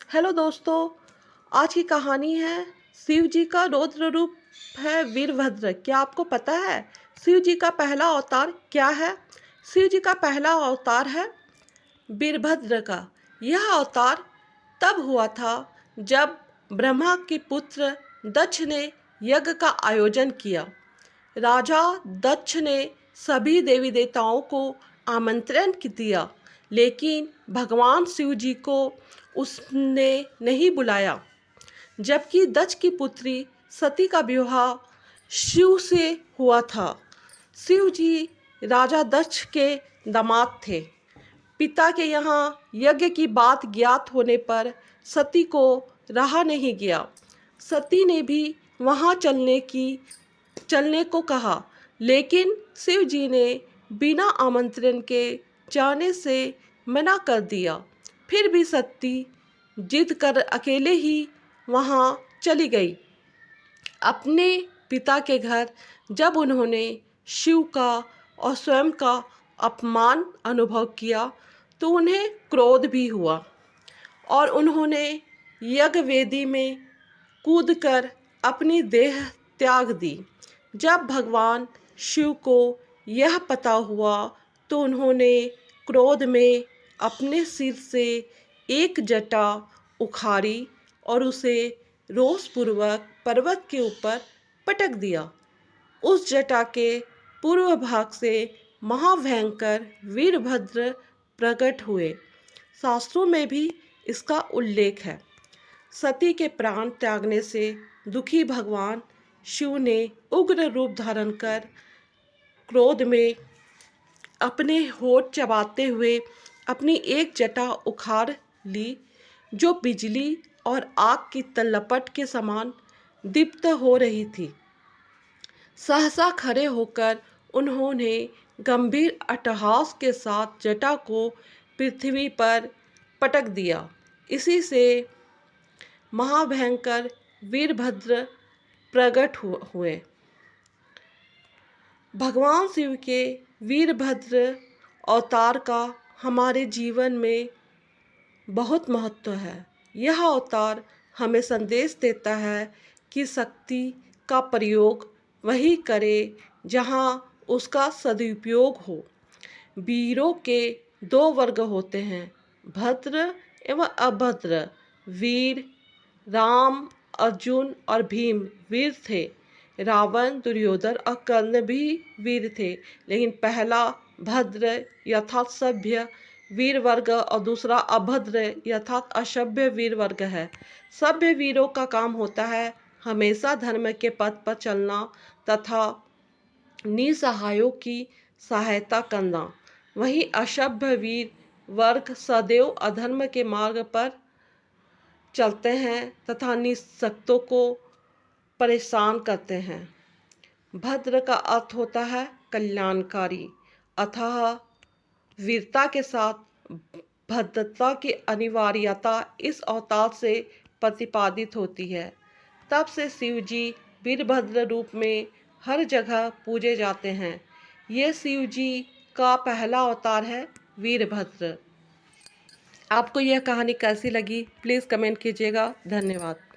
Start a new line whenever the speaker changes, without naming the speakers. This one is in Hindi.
हेलो दोस्तों, आज की कहानी है शिव जी का रौद्र रूप है वीरभद्र। क्या आपको पता है शिव जी का पहला अवतार क्या है? शिव जी का पहला अवतार है वीरभद्र का। यह अवतार तब हुआ था जब ब्रह्मा के पुत्र दक्ष ने यज्ञ का आयोजन किया। राजा दक्ष ने सभी देवी देवताओं को आमंत्रण दिया, लेकिन भगवान शिव जी को उसने नहीं बुलाया। जबकि दक्ष की पुत्री सती का विवाह शिव से हुआ था। शिव जी राजा दक्ष के दामाद थे। पिता के यहाँ यज्ञ की बात ज्ञात होने पर सती को रहा नहीं गया। सती ने भी वहाँ चलने को कहा, लेकिन शिव जी ने बिना आमंत्रण के जाने से मना कर दिया। फिर भी सती जिद कर अकेले ही वहाँ चली गई। अपने पिता के घर जब उन्होंने शिव का और स्वयं का अपमान अनुभव किया तो उन्हें क्रोध भी हुआ और उन्होंने यज्ञ वेदी में कूदकर अपनी देह त्याग दी। जब भगवान शिव को यह पता हुआ तो उन्होंने क्रोध में अपने सिर से एक जटा उखाड़ी और उसे रोषपूर्वक पर्वत के ऊपर पटक दिया। उस जटा के पूर्व भाग से महाभयंकर वीरभद्र प्रकट हुए। शास्त्रों में भी इसका उल्लेख है। सती के प्राण त्यागने से दुखी भगवान शिव ने उग्र रूप धारण कर क्रोध में अपने होठ चबाते हुए अपनी एक जटा उखाड़ ली, जो बिजली और आग की तलपट के समान दीप्त हो रही थी। सहसा खड़े होकर उन्होंने गंभीर अट्टहास के साथ जटा को पृथ्वी पर पटक दिया। इसी से महाभयंकर वीरभद्र प्रकट हुए। भगवान शिव के वीरभद्र अवतार का हमारे जीवन में बहुत महत्व है। यह अवतार हमें संदेश देता है कि शक्ति का प्रयोग वही करे जहाँ उसका सदुपयोग हो। वीरों के दो वर्ग होते हैं, भद्र एवं अभद्र। वीर राम, अर्जुन और भीम वीर थे। रावण, दुर्योधन और कर्ण भी वीर थे, लेकिन पहला भद्र अर्थात सभ्य वीर वर्ग और दूसरा अभद्र अर्थात असभ्य वीर वर्ग है। सभ्य वीरों का काम होता है हमेशा धर्म के पथ पर चलना तथा निसहायों की सहायता करना। वहीं असभ्य वीर वर्ग सदैव अधर्म के मार्ग पर चलते हैं तथा निःशक्तों को परेशान करते हैं। भद्र का अर्थ होता है कल्याणकारी। अतः वीरता के साथ भद्रता की अनिवार्यता इस अवतार से प्रतिपादित होती है। तब से शिव जी वीरभद्र रूप में हर जगह पूजे जाते हैं। ये शिव जी का पहला अवतार है वीरभद्र। आपको यह कहानी कैसी लगी प्लीज़ कमेंट कीजिएगा। धन्यवाद।